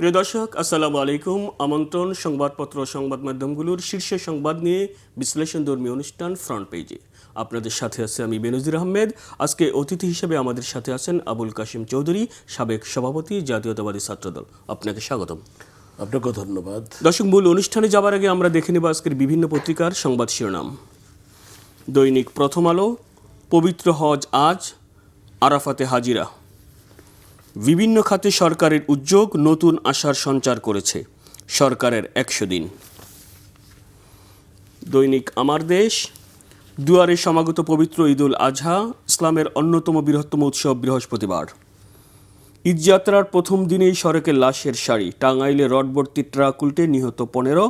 প্রিয় দর্শক, আসসালামু আলাইকুম। আমন্ত্রণ সংবাদপত্র সংবাদ মাধ্যমগুলোর শীর্ষে সংবাদ নিয়ে বিশ্লেষণধর্মী অনুষ্ঠান ফ্রন্ট পেজে। আপনাদের সাথে আছে আমি বেনজির আহমেদ। আজকে অতিথি হিসেবে আমাদের সাথে আছেন আবুল কাশিম চৌধুরী, সাবেক সভাপতি জাতীয়তাবাদী ছাত্রদল। আপনাকে স্বাগতম। আপনাকে ধন্যবাদ। দর্শক, মূল অনুষ্ঠানে যাবার আগে আমরা দেখে নেব আজকের বিভিন্ন পত্রিকার সংবাদ শিরোনাম। দৈনিক প্রথম আলো, পবিত্র হজ আজ, আরাফাতে হাজিরা। বিভিন্ন খাতে সরকারের উদ্যোগ নতুন আশার সঞ্চার করেছে, সরকারের 100 দিন। দৈনিক আমার দেশ, দুয়ারে সমাগত পবিত্র ঈদুল আজহা, ইসলামের অন্যতম বৃহত্তম উৎসব বৃহস্পতিবার। ঈদযাত্রার প্রথম দিনেই সড়কে লাশের সারি, টাঙ্গাইলে রডভর্তি ট্রাক উল্টে নিহত 15,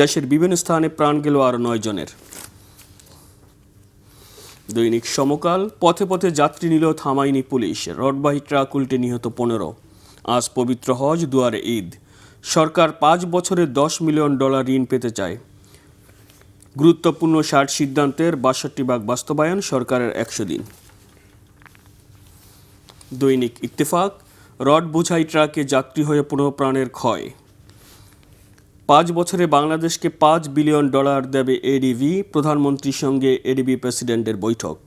দেশের বিভিন্ন স্থানে প্রাণ গেল আরও 9 জনের। দৈনিক সমকাল, পথে পথে যাত্রী নিলেও থামায়নি পুলিশ, রডবাহী ট্রাক উল্টে নিহত 15। আজ পবিত্র হজ, দুয়ারে ঈদ। সরকার 5 বছরে $10 মিলিয়ন ঋণ পেতে চায়। গুরুত্বপূর্ণ 60 সিদ্ধান্তের 62 ভাগ বাস্তবায়ন, সরকারের 100 দিন। দৈনিক ইত্তেফাক, রড বোঝাই ট্রাকে যাত্রী হয়ে 15 প্রাণের ক্ষয়। 5 বছরে বাংলাদেশকে $5 বিলিয়ন দেবে এডিবি, প্রধানমন্ত্রীর সঙ্গে এডিবি প্রেসিডেন্টের বৈঠক।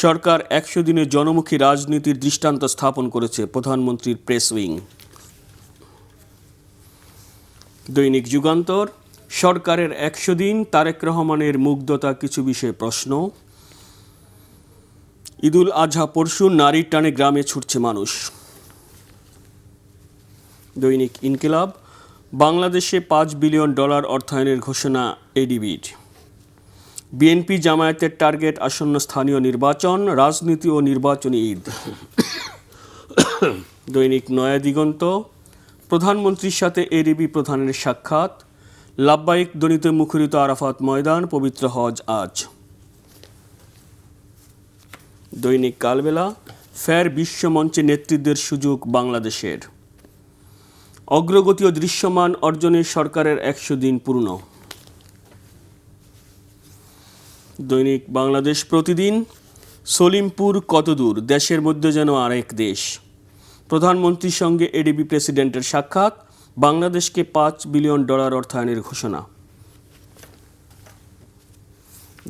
সরকার 100 দিনে জনমুখী রাজনীতির দৃষ্টান্ত স্থাপন করেছে, প্রধানমন্ত্রীর প্রেস উইং। দৈনিক যুগান্তর, সরকারের 100 দিন, তারেক রহমানের মুগ্ধতা, কিছু বিষয়ে প্রশ্ন। ঈদুল আজহা পরশু, নারীর টানে গ্রামে ছুটছে মানুষ। দৈনিক ইনকিলাব, বাংলাদেশে $5 বিলিয়ন অর্থায়নের ঘোষণা এডিবির। বিএনপি জামায়াতের টার্গেট আসন্ন স্থানীয় নির্বাচন, রাজনীতি ও নির্বাচনী ঈদ। দৈনিক নয়া দিগন্ত, প্রধানমন্ত্রীর সাথে এডিবি প্রধানের সাক্ষাৎ, লাব্বাইক ধ্বনিতে মুখরিত আরাফাত ময়দান, পবিত্র হজ আজ। দৈনিক কালবেলা, ফের বিশ্বমঞ্চে নেতৃত্বের সুযোগ বাংলাদেশের। অগ্রগতি ও দৃশ্যমান অর্জনে সরকারের 100 দিন পূর্ণ। দৈনিক বাংলাদেশ প্রতিদিন, সলিমপুর কতদূর, দেশের মধ্যে যেন আরেক দেশ। প্রধানমন্ত্রীর সঙ্গে এডিবি প্রেসিডেন্টের সাক্ষাৎ, বাংলাদেশকে $5 বিলিয়ন অর্থায়নের ঘোষণা।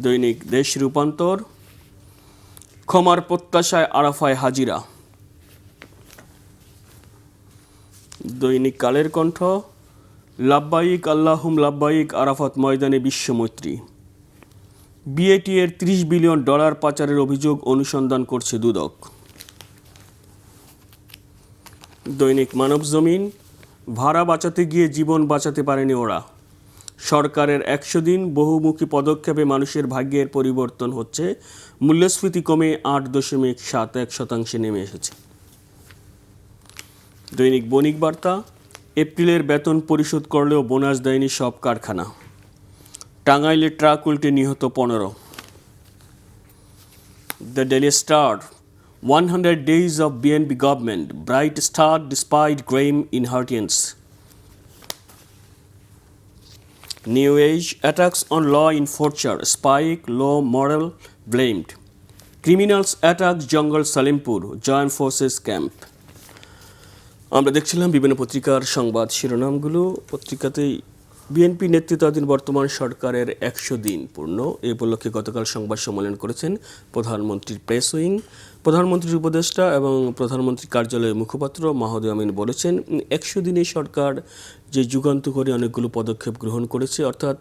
দৈনিক দেশ রূপান্তর, ক্ষমার প্রত্যাশায় আরাফায় হাজিরা। দৈনিক কালের কণ্ঠ, লাব্বাইক আল্লাহুম লাব্বাইক, আরাফাত ময়দানে বিশ্বমৈত্রী। বিএটি এর $30 বিলিয়ন পাচারের অভিযোগ অনুসন্ধান করছে দুদক। দৈনিক মানব জমিন, ভাড়া বাঁচাতে গিয়ে জীবন বাঁচাতে পারেনি ওরা। সরকারের 100 দিন, বহুমুখী পদক্ষেপে মানুষের ভাগ্যের পরিবর্তন হচ্ছে, মূল্যস্ফীতি কমে 8.71% নেমে এসেছে। দৈনিক বণিক বার্তা, এপ্রিলের বেতন পরিশোধ করলেও বোনাস দেয়নি সব কারখানা। টাঙ্গাইলে ট্রাক উল্টে নিহত 15। The daily star, 100 days of BNP government, bright start despite grim inheritance. New age, attacks on law enforcer, spike, low moral blamed. Criminals attack Jungle Salimpur, joint forces camp. আমরা দেখছিলাম বিভিন্ন পত্রিকার সংবাদ শিরোনামগুলো। পত্রিকাতেই বিএনপি নেতৃত্বাধীন বর্তমান সরকারের 100 দিন পূর্ণ। এই উপলক্ষে গতকাল সংবাদ সম্মেলন করেছেন প্রধানমন্ত্রীর প্রেস উইং। প্রধানমন্ত্রীর উপদেষ্টা এবং প্রধানমন্ত্রী কার্যালয়ের মুখপাত্র মাহমুদুল আমিন বলেছেন, 100 দিনে সরকার যে যুগান্তকারী অনেকগুলো পদক্ষেপ গ্রহণ করেছে, অর্থাৎ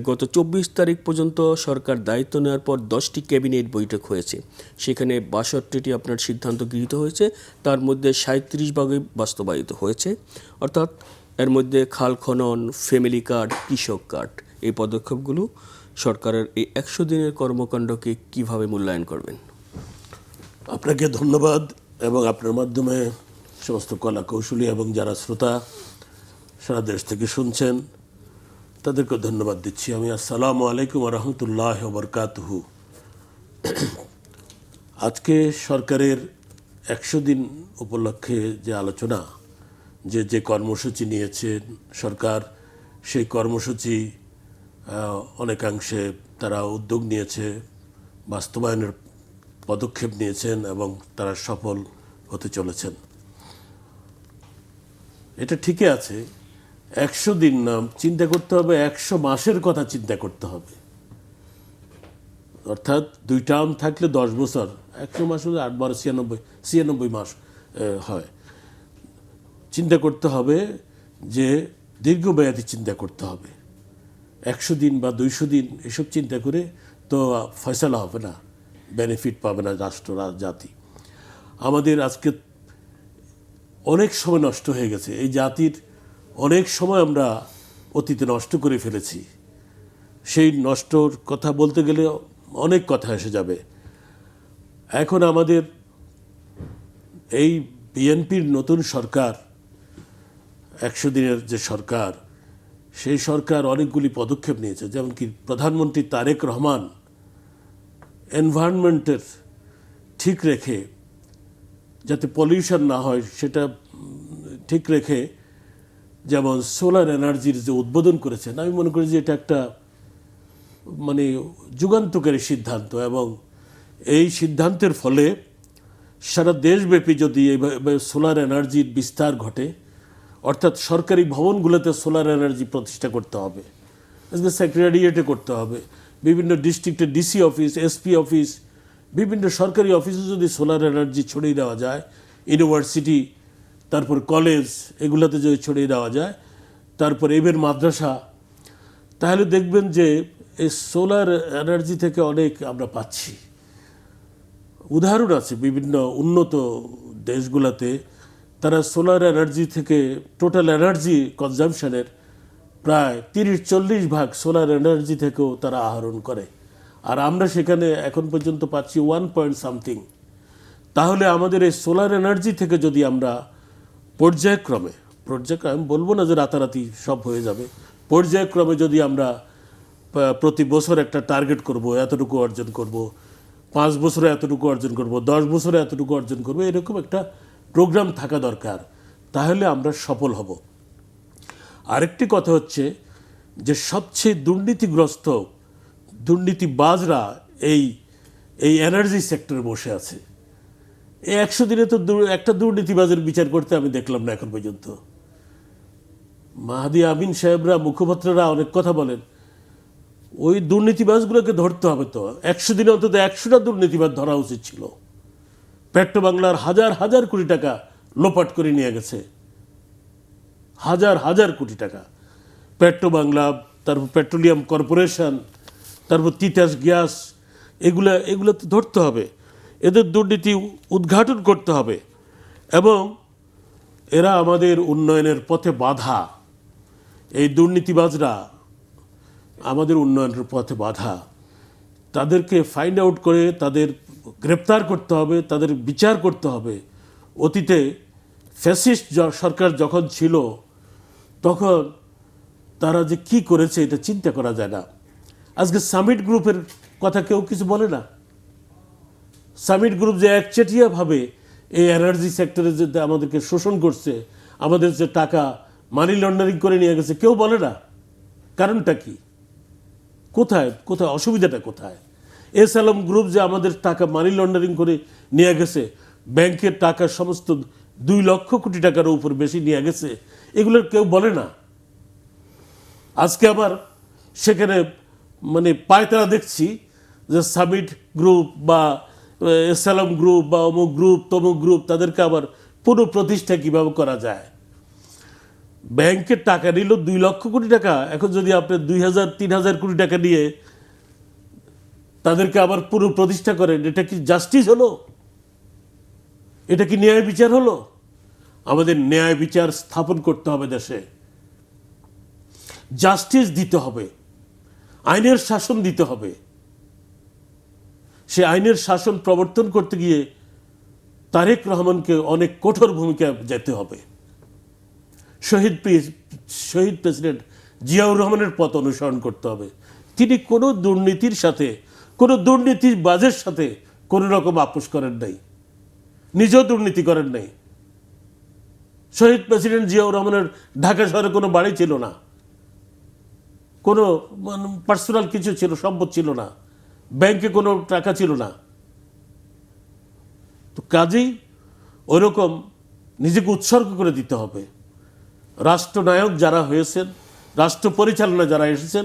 গত 24 তারিখ পর্যন্ত সরকার দায়িত্ব নেওয়ার পর 10টি ক্যাবিনেট বৈঠক হয়েছে। সেখানে 62টি আপনার সিদ্ধান্ত গৃহীত হয়েছে, তার মধ্যে 37 ভাগই বাস্তবায়িত হয়েছে। অর্থাৎ এর মধ্যে খাল খনন, ফ্যামিলি কার্ড, কৃষক কার্ড, এই পদক্ষেপগুলো সরকারের এই 100 দিনের কর্মকাণ্ডকে কিভাবে মূল্যায়ন করবেন? আপনাকে ধন্যবাদ এবং আপনার মাধ্যমে সমস্ত কলা কৌশলী এবং যারা শ্রোতা সারা দেশ থেকে শুনছেন তাদেরকে ধন্যবাদ দিচ্ছি আমি। আসসালামু আলাইকুম ওয়া রাহমাতুল্লাহি ওয়া বারাকাতুহু। আজকে সরকারের 100 দিন উপলক্ষে যে আলোচনা, যে কর্মসূচি নিয়েছেন সরকার, সেই কর্মসূচি অনেকাংশে তারা উদ্যোগ নিয়েছে, বাস্তবায়নের পদক্ষেপ নিয়েছেন এবং তারা সফল হতে চলেছেন। এটা ঠিকই আছে, 100 দিন না, চিন্তা করতে হবে 100 মাসের কথা চিন্তা করতে হবে। অর্থাৎ 2 টার্ম থাকলে 10 বছর, 100 মাস হলে 8 12 96 মাস হয়। চিন্তা করতে হবে যে দীর্ঘমেয়াদী চিন্তা করতে হবে। 100 দিন বা 200 দিন এসব চিন্তা করে তো ফয়সালা হবে না, বেনিফিট পাবে না রাষ্ট্র জাতি। আমাদের আজকে অনেক সময় নষ্ট হয়ে গেছে, এই জাতির অনেক সময় আমরা অতীতে নষ্ট করে ফেলেছি। সেই নষ্টর কথা বলতে গেলে অনেক কথা এসে যাবে। এখন আমাদের এই বিএনপির নতুন সরকার, 100 দিনের যে সরকার, সেই সরকার অনেকগুলি পদক্ষেপ নিয়েছে। যেমন কি প্রধানমন্ত্রী তারেক রহমান এনভায়রনমেন্টের ঠিক রেখে, যাতে পলিউশন না হয় সেটা ঠিক রেখে, যেমন সোলার এনার্জির যে উদ্বোধন করেছেন, আমি মনে করি যে এটা একটা মানে যুগান্তকারী সিদ্ধান্ত। এবং এই সিদ্ধান্তের ফলে সারা দেশব্যাপী যদি এইভাবে সোলার এনার্জির বিস্তার ঘটে, অর্থাৎ সরকারি ভবনগুলোতে সোলার এনার্জি প্রতিষ্ঠা করতে হবে, সেক্রেটারিয়েটে করতে হবে, বিভিন্ন ডিস্ট্রিক্টে ডিসি অফিস, এসপি অফিস, বিভিন্ন সরকারি অফিসে যদি সোলার এনার্জি ছড়িয়ে দেওয়া যায়, ইউনিভার্সিটি, তারপর কলেজ, এগুলোতে যদি ছড়িয়ে দেওয়া যায়, তারপর এবার মাদ্রাসা, তাহলে দেখবেন যে এই সোলার এনার্জি থেকে অনেক আমরা পাচ্ছি। উদাহরণ আছে বিভিন্ন উন্নত দেশগুলোতে, তারা সোলার এনার্জি থেকে টোটাল এনার্জি কনজামশনের প্রায় 30-40 ভাগ সোলার এনার্জি থেকেও তারা আহরণ করে, আর আমরা সেখানে এখন পর্যন্ত পাচ্ছি 1 পয়েন্ট সামথিং। তাহলে আমাদের এই সোলার এনার্জি থেকে যদি আমরা পর্যায়ক্রমে, আমি বলবো না যে রাতারাতি সব হয়ে যাবে, পর্যায়ক্রমে যদি আমরা প্রতি বছর একটা টার্গেট করব, এতটুকু অর্জন করব, 5 বছরে এতটুকু অর্জন করব, 10 বছরে এতটুকু অর্জন করব, এরকম একটা প্রোগ্রাম থাকা দরকার। তাহলে আমরা সফল হব। আরেকটি কথা হচ্ছে যে সবচেয়ে দুর্নীতিগ্রস্ত দুর্নীতিবাজরা এই এনার্জি সেক্টরে বসে আছে। এই 100 দিনে তো একটা দুর্নীতিবাজের বিচার করতে আমি দেখলাম না এখন পর্যন্ত। মাহাদি আমিন সাহেবরা, মুখপাত্ররা অনেক কথা বলেন, ওই দুর্নীতিবাজগুলোকে ধরতে হবে। তো 100 দিনে অন্তত 100টা দুর্নীতিবাজ ধরা উচিত ছিল। পেট্রো বাংলার হাজার হাজার কোটি টাকা লোপাট করে নিয়ে গেছে, হাজার হাজার কোটি টাকা। পেট্রো বাংলা, তারপর পেট্রোলিয়াম কর্পোরেশন, তারপর তিতাস গ্যাস, এগুলো তো ধরতে হবে, এদের দুর্নীতি উদ্ঘাটন করতে হবে। এবং এরা আমাদের উন্নয়নের পথে বাধা, এই দুর্নীতিবাজরা আমাদের উন্নয়নের পথে বাধা। তাদেরকে ফাইন্ড আউট করে তাদের গ্রেপ্তার করতে হবে, তাদের বিচার করতে হবে। অতীতে ফ্যাসিস্ট সরকার যখন ছিল তখন তারা যে কি করেছে এটা চিন্তা করা যায় না। আজকে সামিট গ্রুপের কথা কেউ কিছু বলে না। সামিট গ্রুপ যে একচেটিয়াভাবে এই এনার্জি সেক্টরে যে আমাদেরকে শোষণ করছে, আমাদের যে টাকা মানি লন্ডারিং করে নিয়ে গেছে, কেউ বলে না। কারণটা কি? কোথায় অসুবিধাটা কোথায়? এসএলএম গ্রুপ যে আমাদের টাকা মানি লন্ডারিং করে নিয়ে গেছে, ব্যাংকের টাকা সমস্ত 2 লক্ষ কোটি টাকার উপর বেশি নিয়ে গেছে, এগুলোর কেউ বলে না। আজকে আবার সেখানে মানে পায়তারা দেখছি যে সামিট গ্রুপ বা এসএলএম গ্রুপ বা অমুক গ্রুপ তমুক গ্রুপ, তাদেরকে আবার পুনঃপ্রতিষ্ঠা কীভাবে করা যায়। ব্যাংকের টাকা নিল 2 লক্ষ কোটি টাকা, এখন যদি আপনি 2000-3000 কোটি টাকা নিয়ে তাদেরকে আবার পুরো প্রতিষ্ঠা করেন, এটা কি জাস্টিস হলো? এটা কি ন্যায় বিচার হলো? আমাদের ন্যায় বিচার স্থাপন করতে হবে, দেশে জাস্টিস দিতে হবে, আইনের শাসন দিতে হবে। সে আইনের শাসন প্রবর্তন করতে গিয়ে তারেক রহমানকে অনেক কঠোর ভূমিকা যেতে হবে। শহীদ প্রেসিডেন্ট জিয়াউর রহমানের পথ অনুসরণ করতে হবে। তিনি কোনো দুর্নীতির সাথে, কোনো দুর্নীতিবাজের সাথে কোনো রকম আপোষ করেন নাই, নিজেও দুর্নীতি করেন নাই। শহীদ প্রেসিডেন্ট জিয়াউর রহমানের ঢাকা শহরে কোনো বাড়ি ছিল না, কোনো পার্সোনাল কিছু ছিল, সম্পদ ছিল না, ব্যাংকে কোনো টাকা ছিল না। তো কাজেই ওইরকম নিজেকে উৎসর্গ করে দিতে হবে। রাষ্ট্রনায়ক যারা হয়েছেন, রাষ্ট্র পরিচালনা যারা এসেছেন,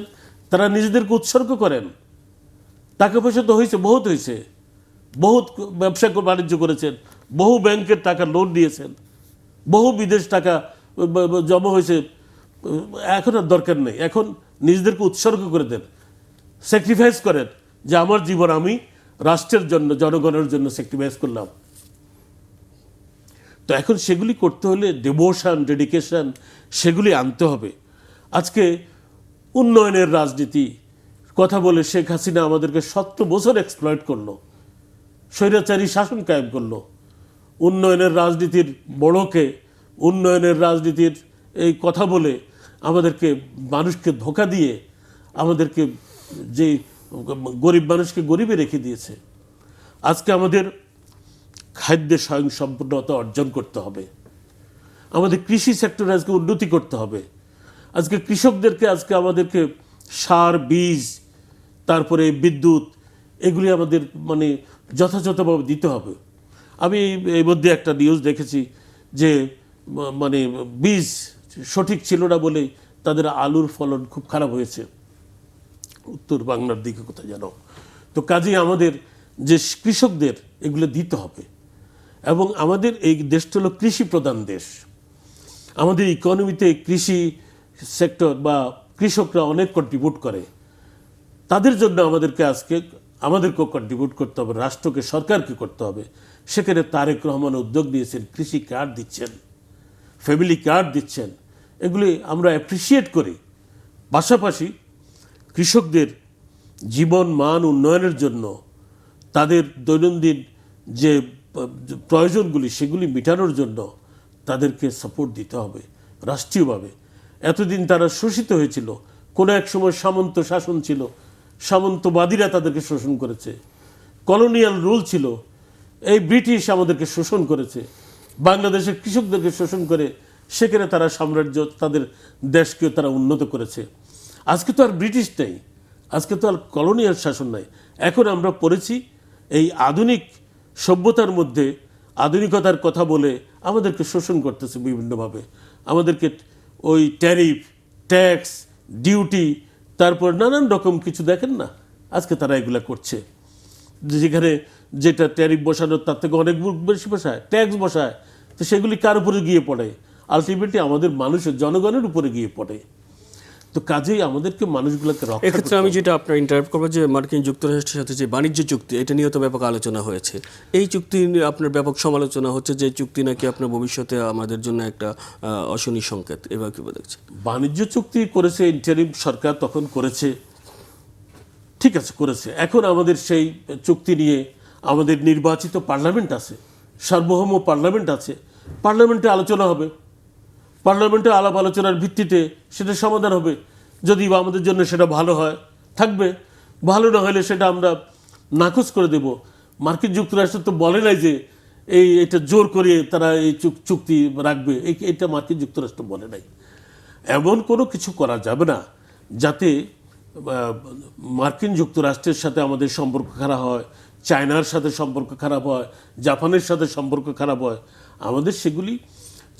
তারা নিজেদেরকে উৎসর্গ করেন। টাকা পয়সা তো হয়েছে, বহুত হয়েছে, বহুত ব্যবসা বাণিজ্য করেছেন, বহু ব্যাংকের টাকা লোন দিয়েছেন, বহু বিদেশ টাকা জমা হয়েছে। এখন আর দরকার নেই, এখন নিজেদেরকে উৎসর্গ করে দেন, স্যাক্রিফাইস করেন যে আমার জীবন আমি রাষ্ট্রের জন্য, জনগণের জন্য স্যাক্রিফাইস করলাম। তো এখন সেগুলি করতে হলে ডিভোশন, ডেডিকেশন সেগুলি আনতে হবে। আজকে উন্নয়নের রাজনীতি কথা বলে শেখ হাসিনা আমাদেরকে 17 বছর এক্সপ্লয়েট করলো, স্বৈরাচারী শাসন কায়েম করলো। উন্নয়নের রাজনীতির বড়কে, উন্নয়নের রাজনীতির এই কথা বলে আমাদেরকে, মানুষকে ধোঁকা দিয়ে আমাদেরকে, যে গরিব মানুষকে গরিবে রেখে দিয়েছে। আজকে আমাদের খাদ্যে স্বয়ংসম্পূর্ণতা অর্জন করতে হবে, আমাদের কৃষি সেক্টরে আজকে উন্নতি করতে হবে। আজকে কৃষকদেরকে, আজকে আমাদেরকে সার, বীজ, তারপরে বিদ্যুৎ, এগুলি আমাদের মানে যথাযথভাবে দিতে হবে। আমি এই মধ্যে একটা নিউজ দেখেছি যে মানে বীজ সঠিক ছিল না বলে তাদের আলুর ফলন খুব খারাপ হয়েছে, উত্তর বাংলার দিকে কোথায় যেন। তো কাজেই আমাদের যে কৃষকদের এগুলো দিতে হবে। এবং আমাদের এই দেশটা হলো কৃষি প্রধান দেশ। আমাদের ইকোনমিতে কৃষি সেক্টর বা কৃষকরা অনেক কন্ট্রিবিউট করে। তাদের জন্য আমাদেরকেও কন্ট্রিবিউট করতে হবে, রাষ্ট্রকে, সরকারকে করতে হবে। সেখানে তারেক রহমান উদ্যোগ নিয়েছেন, কৃষি কার্ড দিচ্ছেন, ফ্যামিলি কার্ড দিচ্ছেন, এগুলি আমরা অ্যাপ্রিসিয়েট করি। পাশাপাশি কৃষকদের জীবন মান উন্নয়নের জন্য, তাদের দৈনন্দিন যে প্রয়োজনগুলি সেগুলি মেটানোর জন্য তাদেরকে সাপোর্ট দিতে হবে রাষ্ট্রীয়ভাবে। এতদিন তারা শোষিত হয়েছিল, কোনো এক সময় সামন্ত শাসন ছিল, সামন্তবাদীরা তাদেরকে শোষণ করেছে, কলোনিয়াল রুল ছিল, এই ব্রিটিশ আমাদেরকে শোষণ করেছে, বাংলাদেশের কৃষকদেরকে শোষণ করে সেখানে তারা সাম্রাজ্য, তাদের দেশকেও তারা উন্নত করেছে। আজকে তো আর ব্রিটিশ নেই, আজকে তো আর কলোনিয়াল শাসন নাই। এখন আমরা পড়েছি এই আধুনিক সভ্যতার মধ্যে আধুনিকতার কথা বলে আমাদেরকে শোষণ করতেছে বিভিন্নভাবে। আমাদেরকে ওই ট্যারিফ, ট্যাক্স, ডিউটি, তারপর নানান রকম কিছু দেখেন না, আজকে তারা এগুলা করছে। যেখানে যেটা ট্যারিফ বসানো তার থেকে অনেক বেশি বসায়, ট্যাক্স বসায়, তো সেগুলি কার উপরে গিয়ে পড়ে? আলটিমেটলি আমাদের মানুষের, জনগণের উপরে গিয়ে পড়ে। তো কাজেই আমাদেরকে মানুষগুলোকে রক্ষা এক্ষেত্রে আমি যেটা আপনার ইন্টারাপ্ট করবো যে মার্কিন যুক্তরাষ্ট্রের সাথে যে বাণিজ্য চুক্তি, এটা নিয়েও তো ব্যাপক আলোচনা হয়েছে। এই চুক্তি নিয়ে আপনার ব্যাপক সমালোচনা হচ্ছে যে চুক্তি নাকি আপনার ভবিষ্যতে আমাদের জন্য একটা অশনি সংকেত, এবার কীভাবে দেখছে? বাণিজ্য চুক্তি করেছে ইন্টারিম সরকার, তখন করেছে, ঠিক আছে করেছে। এখন আমাদের সেই চুক্তি নিয়ে আমাদের নির্বাচিত পার্লামেন্ট আছে, সার্বভৌম পার্লামেন্ট আছে, পার্লামেন্টে আলোচনা হবে, পার্লামেন্টে আলাপ আলোচনার ভিত্তিতে সেটা সমাধান হবে। যদি বা আমাদের জন্য সেটা ভালো হয় থাকবে, ভালো না হলে সেটা আমরা নাকচ করে দেব। মার্কিন যুক্তরাষ্ট্র তো বলে নাই যে এটা জোর করে তারা এই চুক্তি রাখবে, এটা মার্কিন যুক্তরাষ্ট্র বলে নাই। এমন কোনো কিছু করা যাবে না যাতে মার্কিন যুক্তরাষ্ট্রের সাথে আমাদের সম্পর্ক খারাপ হয়, চায়নার সাথে সম্পর্ক খারাপ হয়, জাপানের সাথে সম্পর্ক খারাপ হয়। আমাদের সেগুলি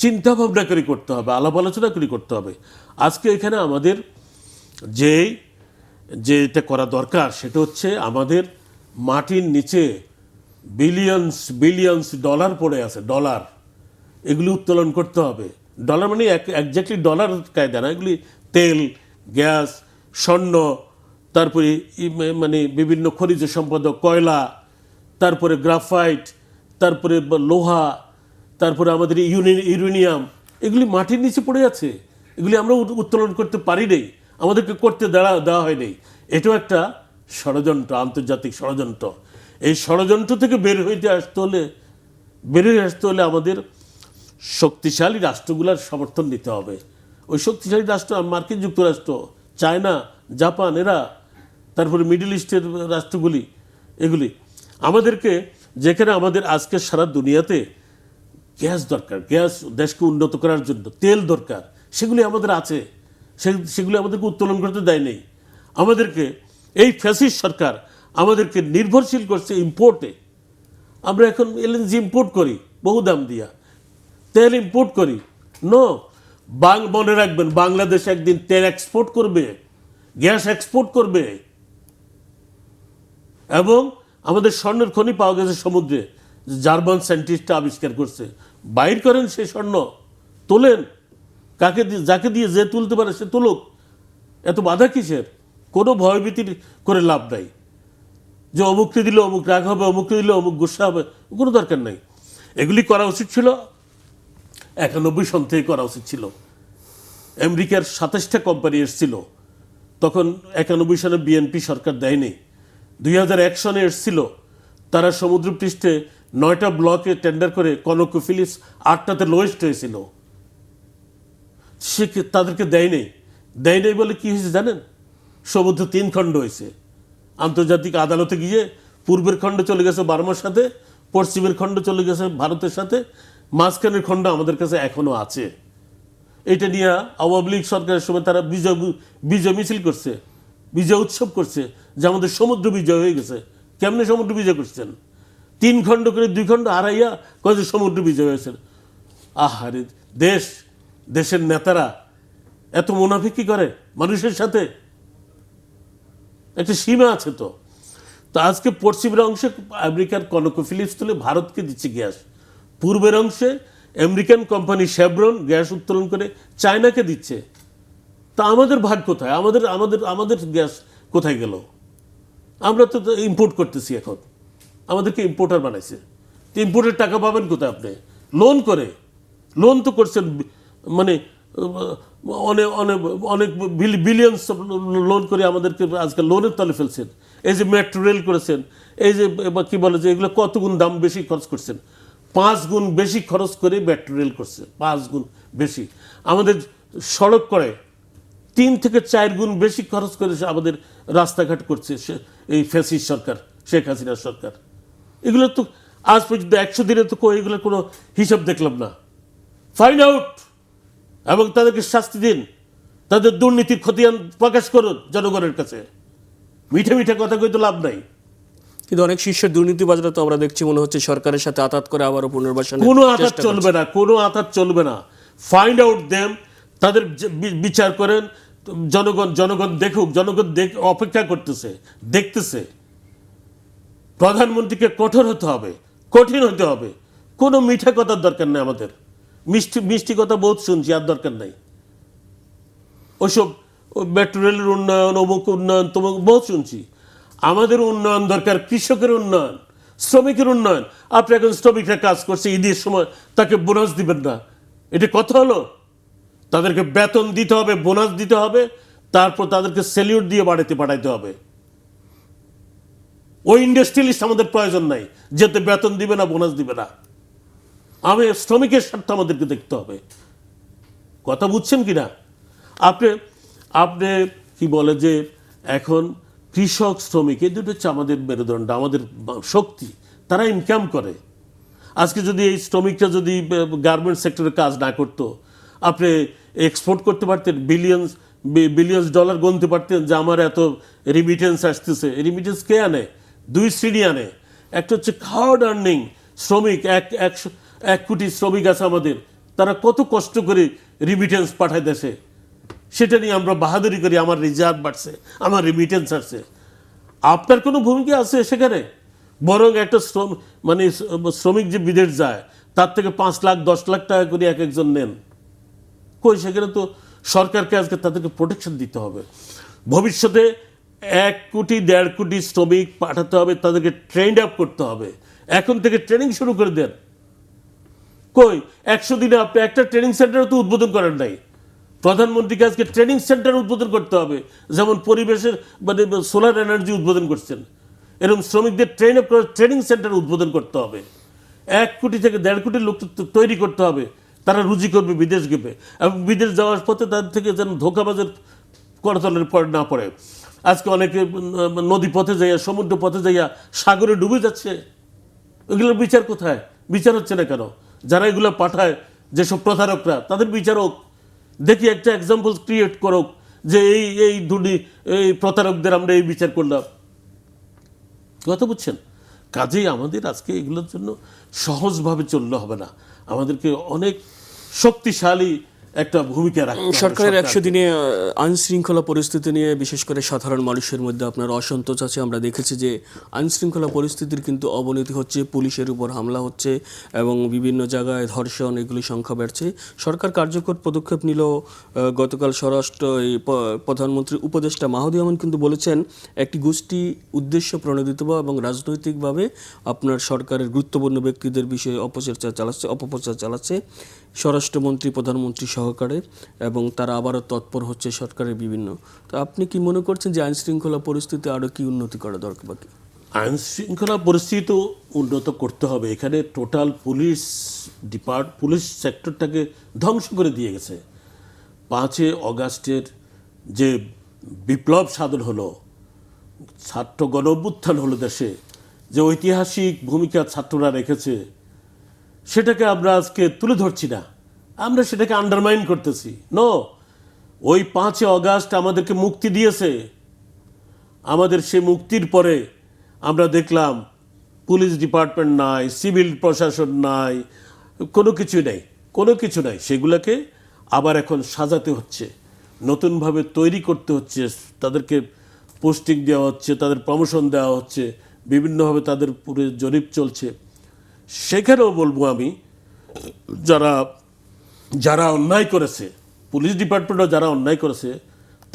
চিন্তা ভাবনা করে করতে হবে, আলাপ আলোচনা করে করতে হবে। আজকে এখানে আমাদের যেটা করা দরকার সেটা হচ্ছে আমাদের মাটির নিচে বিলিয়নস বিলিয়নস ডলার পড়ে আছে, ডলার, এগুলি উত্তোলন করতে হবে। ডলার মানে একজাক্টলি ডলার কায়দা না, এগুলি তেল, গ্যাস, স্বর্ণ, তারপরে মানে বিভিন্ন খনিজ সম্পদ, কয়লা, তারপরে গ্রাফাইট, তারপরে লোহা, তারপরে আমাদের ইউরেনিয়াম, এগুলি মাটির নিচে পড়ে আছে। এগুলি আমরা উত্তোলন করতে পারি নাই, আমাদেরকে করতে দেওয়া হয় নাই। এটাও একটা ষড়যন্ত্র, আন্তর্জাতিক ষড়যন্ত্র। এই ষড়যন্ত্র থেকে বের হয়ে আসতে হলে আমাদের শক্তিশালী রাষ্ট্রগুলোর সমর্থন নিতে হবে। ওই শক্তিশালী রাষ্ট্র মার্কিন যুক্তরাষ্ট্র, চায়না, জাপান, এরা, তারপরে মিডল ইস্টের রাষ্ট্রগুলি, এগুলি আমাদেরকে, যেখানে আমাদের আজকে সারা দুনিয়াতে গ্যাস দরকার, গ্যাস দেশকে উন্নত করার জন্য তেল দরকার, সেগুলি আমাদের আছে, সেগুলি আমাদেরকে উত্তোলন করতে দেয় নেই। আমাদেরকে এই ফ্যাসিস্ট সরকার আমাদেরকে নির্ভরশীল করছে ইম্পোর্টে। আমরা এখন এলএনজি ইম্পোর্ট করি বহু দাম দিয়া, তেল ইম্পোর্ট করি। মনে রাখবেন, বাংলাদেশ একদিন তেল এক্সপোর্ট করবে, গ্যাস এক্সপোর্ট করবে, এবং আমাদের স্বর্ণের খনি পাওয়া গেছে সমুদ্রে, জার্মান সায়েন্টিস্টরা আবিষ্কার করছে। বাইর করেন সেই স্বর্ণ, তোলেন, যাকে দিয়ে যে তুলতে পারে সে তুলুক, এত বাধা কিসের? কোনো ভয়ভীতির করে লাভ নাই যে অমুককে দিলে অমুক রাগ হবে, অমুককে দিলে অমুক গুসা হবে, কোনো দরকার নাই। এগুলি করা উচিত ছিল 91 সন থেকে করা উচিত ছিল। আমেরিকার 27টা কোম্পানি এসেছিল তখন, 91 সনে বিএনপি সরকার দেয়নি। 2001 সনে এসেছিল, তারা সমুদ্রপৃষ্ঠে 9টা ব্লকে টেন্ডার করে কনকোফিলিপস 8টাতে লোয়েস্ট হয়েছিল, সে তাদেরকে দেয়নি। বলে কি হয়েছে জানেন? সমুদ্র 3 খণ্ড হয়েছে। আন্তর্জাতিক আদালতে গিয়ে পূর্বের খণ্ড চলে গেছে বার্মার সাথে, পশ্চিমের খণ্ড চলে গেছে ভারতের সাথে, মাঝখানের খণ্ড আমাদের কাছে এখনো আছে। এটা নিয়ে আওয়ামী লীগ সরকারের সময় তারা বিজয় মিছিল করছে, বিজয় উৎসব করছে যে আমাদের সমুদ্র বিজয় হয়ে গেছে। কেমনে সমুদ্র বিজয় করছেন? 3 খণ্ড করে 2 খণ্ড হারাইয়া কয়ে যে সমুদ্র বিজয় হয়েছে। আহারে, দেশের নেতারা এত মুনাফিকি করে মানুষের সাথে, একটা সীমা আছে তো। তো আজকে পশ্চিমের অংশে আমেরিকার কনকোফিলিপস তুলে ভারতকে দিচ্ছে গ্যাস, পূর্বের অংশে আমেরিকান কোম্পানি শেভরন গ্যাস উত্তোলন করে চায়নাকে দিচ্ছে। তা আমাদের ভাগ কোথায়? আমাদের আমাদের আমাদের গ্যাস কোথায় গেল? আমরা তো ইম্পোর্ট করতেছি এখন, আমাদেরকে ইম্পোর্টার বানাইছে। তো ইম্পোর্টের টাকা পাবেন কোথায় আপনি? লোন তো করছেন, মানে অনেক অনেক অনেক বিলিয়নস লোন করে আমাদেরকে আজকে লোনের তলে ফেলছেন। এই যে মেট্রো রেল করেছেন, এই যে কি বলে যে এগুলো কত গুণ দাম বেশি খরচ করছেন, 5 গুণ বেশি খরচ করে মেট্রো রেল করছে, 5 গুণ বেশি। আমাদের সড়ক করে 3 থেকে 4 গুণ বেশি খরচ করে আমাদের রাস্তাঘাট করছে এই ফ্যাসিস্ট সরকার, শেখ হাসিনার সরকার। এগুলো তো আজ পর্যন্ত 100 দিনে তো এগুলোর কোনো হিসাব দেখলাম না। ফাইন্ড আউট এবং তাদেরকে শাস্তি দিন, তাদের দুর্নীতির খতিয়ান প্রকাশ করুন জনগণের কাছে। মিঠে মিঠে কথা কই তো লাভ নাই। কিন্তু অনেক শীর্ষের দুর্নীতিবাজরা তো আমরা দেখছি মনে হচ্ছে সরকারের সাথে আতাত করে আবারও পুনর্বাসন। কোনো আঘাত চলবে না, কোনো আঘাত চলবে না। ফাইন্ড আউট দেম, তাদের বিচার করেন। জনগণ দেখুক, জনগণ অপেক্ষা করতেছে, দেখতেছে। প্রধানমন্ত্রীকে কঠোর হতে হবে, কঠিন হতে হবে। কোনো মিঠা কথার দরকার নেই আমাদের। মিষ্টি কথা বহুত শুনছি, আর দরকার নাই। ওইসব মেট্রো রেলের উন্নয়ন, অমুক উন্নয়ন, তমুক বহুত শুনছি। আমাদের উন্নয়ন দরকার, কৃষকের উন্নয়ন, শ্রমিকের উন্নয়ন। আপনি এখন শ্রমিকরা কাজ করছে, ঈদের সময় তাকে বোনাস দিবেন না, এটা কথা হলো? তাদেরকে বেতন দিতে হবে, বোনাস দিতে হবে, তারপর তাদেরকে স্যালিউট দিয়ে বাড়িতে পাঠাইতে হবে। ওই ইন্ডাস্ট্রিয়ালিস্ট আমাদের প্রয়োজন নাই, যেতে বেতন দিবে না, বোনাস দিবে না। শ্রমিকের স্বার্থ আমাদেরকে দেখতে হবে। কথা বুঝছেন কিনা? আপনি কি বলে যে এখন কৃষক শ্রমিক এই দুটো হচ্ছে আমাদের মেরুদণ্ড, আমাদের শক্তি। তারা ইনকাম করে। আজকে যদি এই শ্রমিকরা যদি গার্মেন্ট সেক্টরে কাজ না করতো, আপনি এক্সপোর্ট করতে পারতেন, বিলিয়ন্স ডলার গুনতে পারতেন যে আমার এত রিমিটেন্স আসতেছে। রিমিটেন্স কে আনে? 2 শ্রেণী আনে। একটা হচ্ছে হার্ড আর্নিং শ্রমিক, 1 কোটি শ্রমিক আছে আমাদের, তারা কত কষ্ট করে রিমিটেন্স পাঠায় দেশে। সেটা নিয়ে আমরা বাহাদুরি করি, আমার রিজার্ভ বাড়ছে, আমার রিমিটেন্স আসছে। আপনার কোনো ভূমিকা আছে সেখানে? বরং একটা শ্রমিক যে বিদেশ যায়, তার থেকে 5 লাখ 10 লাখ টাকা করে এক একজন নেন। কই, সেখানে তো সরকারকে আজকে তাদেরকে প্রোটেকশন দিতে হবে। ভবিষ্যতে 1 কোটি 1.5 কোটি শ্রমিক পাঠাতে হবে, তাদেরকে ট্রেন্ড আপ করতে হবে। এখন থেকে ট্রেনিং শুরু করে দেন। কই, 100 দিনে আপনি একটা ট্রেনিং সেন্টারও তো উদ্বোধন করেন নাই। প্রধানমন্ত্রীকে আজকে ট্রেনিং সেন্টার উদ্বোধন করতে হবে, যেমন পরিবেশের সোলার এনার্জি উদ্বোধন করছেন, এরকম শ্রমিকদের ট্রেনিং সেন্টার উদ্বোধন করতে হবে। 1 কোটি থেকে 1.5 কোটি লোক তৈরি করতে হবে, তারা রুজি করবে, বিদেশ গেবে, এবং বিদেশ যাওয়ার পথে তাদের থেকে যেন ধোঁকাবাজের করতলের পর না পড়ে। আজকে অনেকে নদী পথে যাইয়া, সমুদ্র পথে যাইয়া সাগরে ডুবে যাচ্ছে। এগুলোর বিচার কোথায়? বিচার হচ্ছে না কেন? যারা এগুলো পাঠায়, যেসব প্রতারকরা, তাদের বিচার হোক। দেখি একটা এক্সাম্পল ক্রিয়েট করুক যে এই প্রতারকদের আমরা এই বিচার করলাম। কথা বুঝছেন? কাজেই আমাদের আজকে এগুলোর জন্য সহজভাবে চললে হবে না। আমাদেরকে অনেক শক্তিশালী একটা ভূমিকা রাখতে হবে সরকারের সরকারকে। 100 দিনে আইনশৃঙ্খলা পরিস্থিতি নিয়ে বিশেষ করে সাধারণ মানুষের মধ্যে আপনার অসন্তোষ আছে। আমরা দেখেছি যে আইনশৃঙ্খলা পরিস্থিতির কিন্তু অবনতি হচ্ছে, পুলিশের উপর হামলা হচ্ছে এবং বিভিন্ন জায়গায় ধর্ষণ এগুলি সংখ্যা বাড়ছে। সরকার কার্যকর পদক্ষেপ নিল। গতকাল স্বরাষ্ট্র প্রধানমন্ত্রী উপদেষ্টা মাহদি আমান কিন্তু বলেছেন একটি গোষ্ঠী উদ্দেশ্য প্রণোদিত এবং রাজনৈতিকভাবে আপনার সরকারের গুরুত্বপূর্ণ ব্যক্তিদের বিষয়ে অপপ্রচার চালাচ্ছে স্বরাষ্ট্রমন্ত্রী প্রধানমন্ত্রী সহকারে, এবং তারা আবারও তৎপর হচ্ছে সরকারের বিভিন্ন। তো আপনি কি মনে করছেন যে আইন শৃঙ্খলা পরিস্থিতি আরও কি উন্নতি করা দরকার বাকি? আইন শৃঙ্খলা পরিস্থিতি তো উন্নত করতে হবে। এখানে টোটাল পুলিশ সেক্টরটাকে ধ্বংস করে দিয়ে গেছে। 5 অগাস্টের যে বিপ্লব সাধন হলো, ছাত্র গণ অভ্যুত্থান হলো দেশে, যে ঐতিহাসিক ভূমিকা ছাত্ররা রেখেছে, সেটাকে আমরা আজকে তুলে ধরছি না, আমরা সেটাকে আন্ডারমাইন করতেছি। ওই 5 অগাস্ট আমাদেরকে মুক্তি দিয়েছে। আমাদের সে মুক্তির পরে আমরা দেখলাম পুলিশ ডিপার্টমেন্ট নাই, সিভিল প্রশাসন নাই, কোনো কিছু নাই। সেগুলোকে আবার এখন সাজাতে হচ্ছে, নতুনভাবে তৈরি করতে হচ্ছে, তাদেরকে পোস্টিং দেওয়া হচ্ছে, তাদের প্রমোশন দেওয়া হচ্ছে, বিভিন্নভাবে তাদের পুরো জরিপ চলছে। সেখানেও বলবো আমি, যারা অন্যায় করেছে, পুলিশ ডিপার্টমেন্টও যারা অন্যায় করেছে,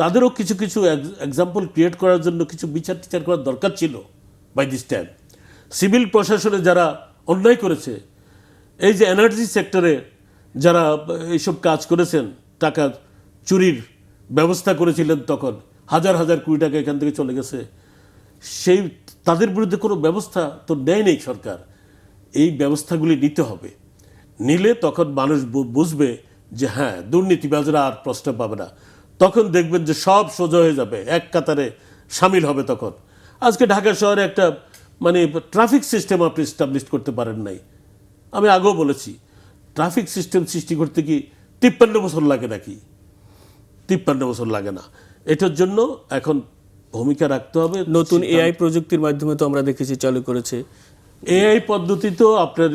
তাদেরও কিছু এক্সাম্পল ক্রিয়েট করার জন্য কিছু বিচার করার দরকার ছিল বাই দিস টাইম। সিভিল প্রশাসনে যারা অন্যায় করেছে, এই যে এনার্জি সেক্টরে যারা এইসব কাজ করেছেন, টাকা চুরির ব্যবস্থা করেছিলেন, তখন হাজার হাজার কোটি টাকা এখান থেকে চলে গেছে, তাদের বিরুদ্ধে কোনো ব্যবস্থা তো নেয়নি সরকার। এই ব্যবস্থাগুলি নিতে হবে। নিলে তখন মানুষ বুঝবে যে হ্যাঁ, দুর্নীতিবাজরা আর প্রশ্ন পাবে না। তখন দেখবেন যে সব সোজা হয়ে যাবে, এক কাতারে সামিল হবে। তখন আজকে ঢাকা শহরে একটা ট্রাফিক সিস্টেম আপনি এস্টাবলিশ করতে পারেন নাই। আমি আগেও বলেছি, ট্রাফিক সিস্টেম সৃষ্টি করতে কি 53 বছর লাগে নাকি? 53 বছর লাগে না। এটার জন্য এখন ভূমিকা রাখতে হবে। নতুন এআই প্রযুক্তির মাধ্যমে তো আমরা দেখেছি চালু করেছে। এআই পদ্ধতি তো আপনার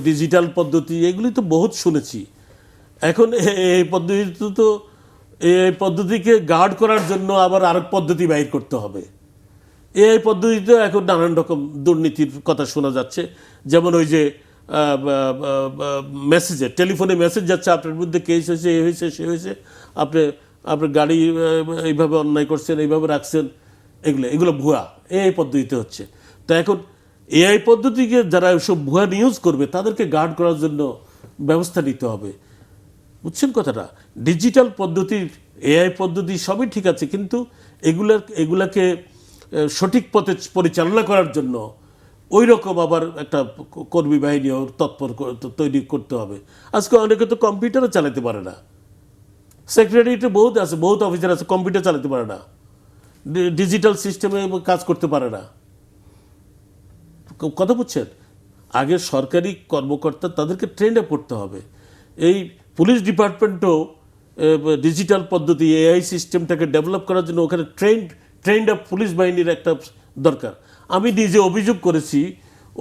ডিজিটাল পদ্ধতি, এগুলি তো বহুত শুনেছি। এখন এই পদ্ধতিকে গার্ড করার জন্য আবার আরেক পদ্ধতি বাইর করতে হবে। এআই পদ্ধতিতে এখন নানান রকম দুর্নীতির কথা শোনা যাচ্ছে। যেমন ওই যে টেলিফোনে মেসেজ যাচ্ছে, আপনার মধ্যে কেস হয়েছে, এ হয়েছে, সে হয়েছে, আপনার গাড়ি এইভাবে অন্যায় করছেন, এইভাবে রাখছেন, এগুলো ভুয়া এআই পদ্ধতিতে হচ্ছে। তো এখন এআই পদ্ধতিকে যারা সব ভুয়া নিউজ করবে, তাদেরকে গার্ড করার জন্য ব্যবস্থা নিতে হবে। বুঝছেন কথাটা? ডিজিটাল পদ্ধতির, এআই পদ্ধতি সবই ঠিক আছে, কিন্তু এগুলাকে সঠিক পথে পরিচালনা করার জন্য ওই রকম আবার একটা কর্মী বাহিনীও তৎপর তৈরি করতে হবে। আজকে অনেকে তো কম্পিউটারও চালাতে পারে না। সেক্রেটারিয়েটে বহুত অফিসার আছে, কম্পিউটার চালাতে পারে না, ডিজিটাল সিস্টেমে কাজ করতে পারে না। কথা বুঝছেন? আগে সরকারি কর্মকর্তা, তাদেরকে ট্রেন্ড আপ করতে হবে। এই পুলিশ ডিপার্টমেন্টও ডিজিটাল পদ্ধতি, এআই সিস্টেমটাকে ডেভেলপ করার জন্য ওখানে ট্রেন্ড আপ পুলিশ বাহিনীর একটা দরকার। আমি নিজে অভিযোগ করেছি,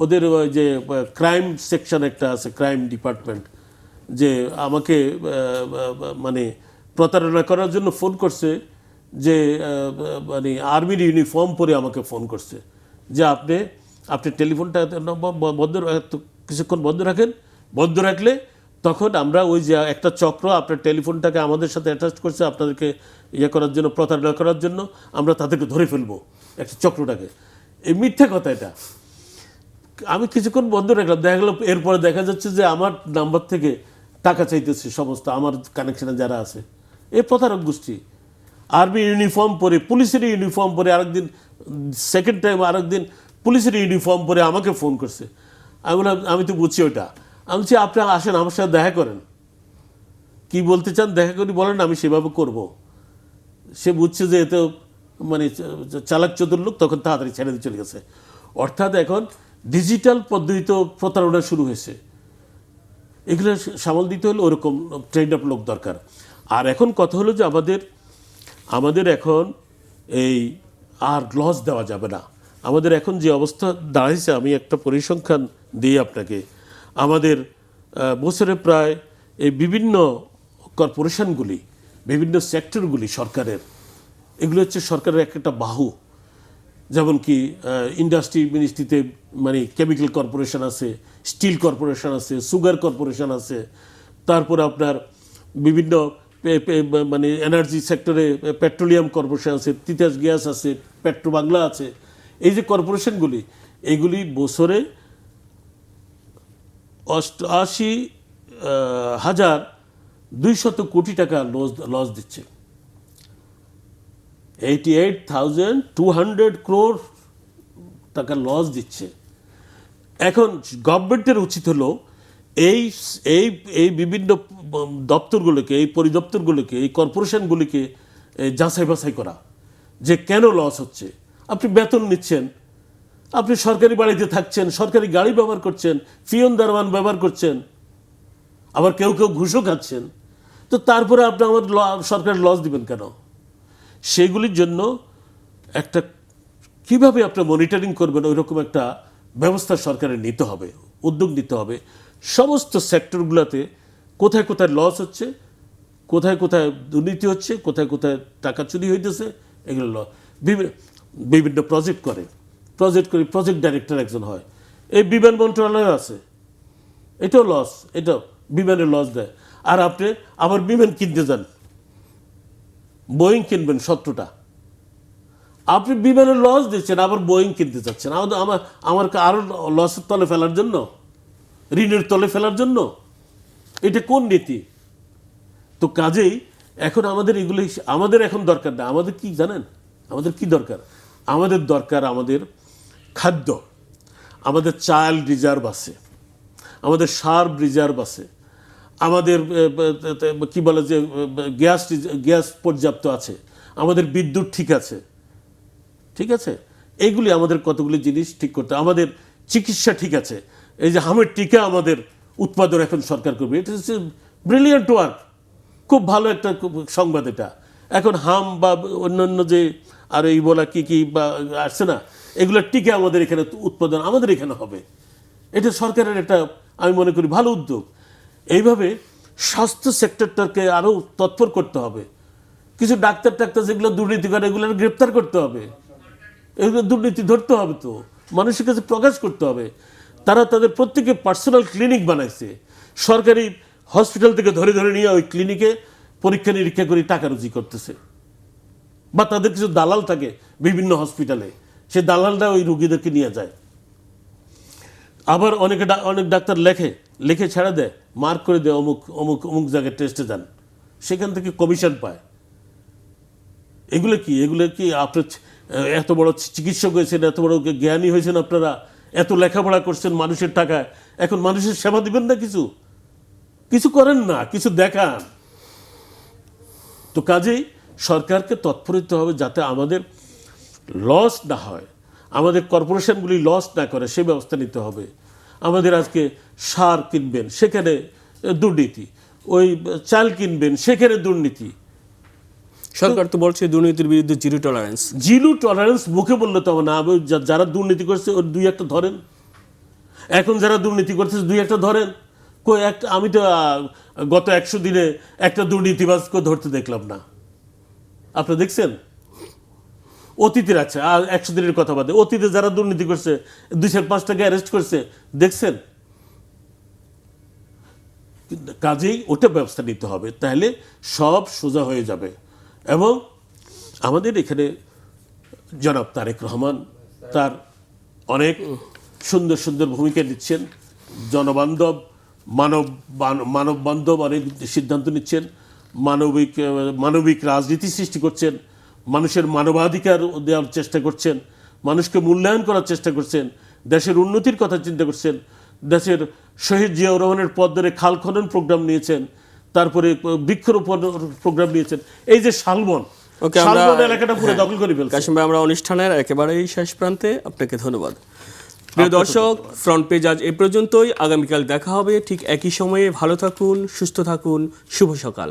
ওদের যে ক্রাইম সেকশন একটা আছে, ক্রাইম ডিপার্টমেন্ট, যে আমাকে প্রতারণা করার জন্য ফোন করছে, যে আর্মির ইউনিফর্ম পরে আমাকে ফোন করছে, যে আপনি টেলিফোনটা কিছুক্ষণ বন্ধ রাখলে তখন আমরা ওই যে একটা চক্র আপনার টেলিফোনটাকে আমাদের সাথে অ্যাটাচ করছে, আপনাদেরকে করার জন্য, প্রতারণা করার জন্য, আমরা তাদেরকে ধরে ফেলবো, একটা চক্রটাকে। এই মিথ্যা কথা এটা। আমি কিছুক্ষণ বন্ধ রাখলাম, দেখা গেল এরপরে দেখা যাচ্ছে যে আমার নাম্বার থেকে টাকা চাইতেছে সমস্ত আমার কানেকশনে যারা আছে। এই প্রতারক গোষ্ঠী আর্মি ইউনিফর্ম পরে, পুলিশের ইউনিফর্ম পরে, সেকেন্ড টাইম আরেকদিন পুলিশের ইউনিফর্ম পরে আমাকে ফোন করছে। আমি বললাম, আমি তো বুঝছি ওইটা। আমি বলছি, আপনি আসেন, আমার সাথে দেখা করেন, কি বলতে চান দেখা করি বলেন, আমি সেভাবে করব। সে বুঝছে যে এতে চালাক চতুর লোক, তখন তাড়াতাড়ি ছেড়ে দিয়ে চলে গেছে। অর্থাৎ এখন ডিজিটাল পদ্ধতিতেও প্রতারণা শুরু হয়েছে। এগুলো সামাল দিতে হলে ওরকম ট্রেন্ড আপ লোক দরকার। আর এখন কথা হলো যে আমাদের এখন এই আর লস দেওয়া যাবে না। আমাদের এখন যে অবস্থা দাঁড়িয়েছে, আমি একটা পরিসংখ্যান দিই আপনাকে। আমাদের বছরে প্রায় এই বিভিন্ন কর্পোরেশনগুলি, বিভিন্ন সেক্টরগুলি সরকারের, এগুলো হচ্ছে সরকারের একটা বাহু। যেমন কি ইন্ডাস্ট্রি মিনিস্ট্রিতে মানে কেমিক্যাল কর্পোরেশন আছে, স্টিল কর্পোরেশন আছে, সুগার কর্পোরেশন আছে, তারপরে আপনার বিভিন্ন মানে এনার্জি সেক্টরে পেট্রোলিয়াম কর্পোরেশন আছে, তিতাস গ্যাস আছে, পেট্রো বাংলা আছে। এই যে কর্পোরেশনগুলি, এগুলি বছরে 88,200 কোটি টাকা লস দিচ্ছে। 88,200 crore টাকা লস দিচ্ছে। এখন গভর্নমেন্টের উচিত হলো এই এই এই বিভিন্ন দপ্তরগুলোকে, এই পরিদপ্তরগুলোকে, এই কর্পোরেশনগুলিকে যাচাই বাছাই করা যে কেন লস হচ্ছে। আপনি বেতন নিচ্ছেন, আপনি সরকারি বাড়িতে থাকছেন, সরকারি গাড়ি ব্যবহার করছেন, ফিয়ন দারওয়ান ব্যবহার করছেন, আবার কেউ কেউ ঘুষও খাচ্ছেন, তো তারপরে আপনি আমার সরকারের লস দিবেন কেন? সেগুলির জন্য একটা কিভাবে আপনি মনিটরিং করবেন ওইরকম একটা ব্যবস্থা সরকারের নিতে হবে, উদ্যোগ নিতে হবে। সমস্ত সেক্টরগুলোতে কোথায় কোথায় লস হচ্ছে, কোথায় কোথায় দুর্নীতি হচ্ছে, কোথায় কোথায় টাকা চুরি হইতেছে, এগুলো বিভিন্ন প্রজেক্ট করে প্রজেক্ট ডাইরেক্টর একজন হয়। এই বিমান মন্ত্রণালয় আছে, এটাও লস, এটাও বিমানের লস দেয়। আর আপনি আবার বিমান কিনতে যান, বোয়িং কিনবেন 17টা, আপনি বিমানের লস দিচ্ছেন, আবার বোয়িং কিনতে চাচ্ছেন আমার আরো লসের তলে ফেলার জন্য, ঋণের তলে ফেলার জন্য। এটা কোন নীতি? তো কাজেই এখন আমাদের এগুলো আমাদের এখন দরকার না। আমাদের কি জানেন, আমাদের কি দরকার? আমাদের দরকার আমাদের খাদ্য, আমাদের চাল রিজার্ভ আছে, আমাদের সার রিজার্ভ আছে, আমাদের কি বলে যে গ্যাস পর্যাপ্ত আছে, আমাদের বিদ্যুৎ ঠিক আছে, ঠিক আছে। এইগুলি আমাদের কতগুলি জিনিস ঠিক করতে, আমাদের চিকিৎসা ঠিক আছে। এই যে হামের টিকা আমাদের উৎপাদন এখন সরকার করবে, এটা হচ্ছে ব্রিলিয়ান্ট ওয়ার্ক, খুব ভালো একটা সংবাদ এটা। এখন হাম বা অন্যান্য যে আর এই বলা কি বা আসছে না, এগুলোর টিকা আমাদের এখানে উৎপাদন আমাদের এখানে হবে। এটা সরকারের একটা আমি মনে করি ভালো উদ্যোগ। এইভাবে স্বাস্থ্য সেক্টরটাকে আরও তৎপর করতে হবে। কিছু ডাক্তার যেগুলো দুর্নীতি করে এগুলো গ্রেপ্তার করতে হবে, এগুলো দুর্নীতি ধরতে হবে, তো মানুষের কাছে প্রকাশ করতে হবে। তারা তাদের প্রত্যেকে পার্সোনাল ক্লিনিক বানাইছে, সরকারি হসপিটাল থেকে ধরে ধরে নিয়ে ওই ক্লিনিকে পরীক্ষা নিরীক্ষা করে টাকা রুজি করতেছে। বা তাদের কিছু দালাল থাকে বিভিন্ন হসপিটালে, সে দালালরা ওই রুগীদেরকে নিয়ে যায়। আবার অনেক ডাক্তার লেখে ছেড়ে দেয়, মার্ক করে দেয় অমুক অমুক অমুক জায়গায় টেস্টে যান, সেখান থেকে কমিশন পায়। এগুলো কি আপনার এত বড় চিকিৎসক হয়েছেন, এত বড় জ্ঞানী হয়েছেন, আপনারা এত লেখাপড়া করছেন মানুষের টাকায়, এখন মানুষের সেবা দিবেন না? কিছু করেন না, কিছু দেখান। তো কাজেই সরকারকে তৎপর হতে হবে যাতে আমাদের লস না হয়, আমাদের কর্পোরেশনগুলি লস না করে, সে ব্যবস্থা নিতে হবে। আমাদের আজকে সার কিনবেন, সেখানে দুর্নীতি, ওই চাল কিনবেন, সেখানে দুর্নীতি। সরকার তো বলছে দুর্নীতির বিরুদ্ধে জিরো টলারেন্স মুখে বললে তো না, যারা দুর্নীতি করছে ওর দুই একটা ধরেন। এখন যারা দুর্নীতি করছে দুই একটা ধরেন। আমি তো গত 100 দিনে একটা দুর্নীতিবাজকে ধরতে দেখলাম না। আপনি দেখছেন? অতীতের আছে, আর 100 দিনের কথা বাদে অতীতে যারা দুর্নীতি করছে 2-5টাকে অ্যারেস্ট করছে, দেখছেন? কাজেই ওটা ব্যবস্থা নিতে হবে, তাহলে সব সোজা হয়ে যাবে। এবং আমাদের এখানে জনাব তারেক রহমান তার অনেক সুন্দর সুন্দর ভূমিকা নিচ্ছেন, জনবান্ধব মানববান্ধব অনেক সিদ্ধান্ত নিচ্ছেন, মানবিক রাজনীতি সৃষ্টি করছেন, মানুষের মানবাধিকার দেওয়ার চেষ্টা করছেন, মানুষকে মূল্যায়ন করার চেষ্টা করছেন, দেশের উন্নতির কথা চিন্তা করছেন, দেশের শহীদ জিয়াউর রহমানের পথ ধরে খাল খনন প্রোগ্রাম নিয়েছেন, তারপরে বৃক্ষরোপণ প্রোগ্রাম নিয়েছেন। এই যে শালবন এলাকাটা পুরো দখল করে ফেলছে। কাশিম ভাই, আমরা অনুষ্ঠানের একেবারেই শেষ প্রান্তে, আপনাকে ধন্যবাদ। প্রিয় দর্শক, ফ্রন্ট পেজ আজ এ পর্যন্তই। আগামীকাল দেখা হবে ঠিক একই সময়ে। ভালো থাকুন, সুস্থ থাকুন, শুভ সকাল।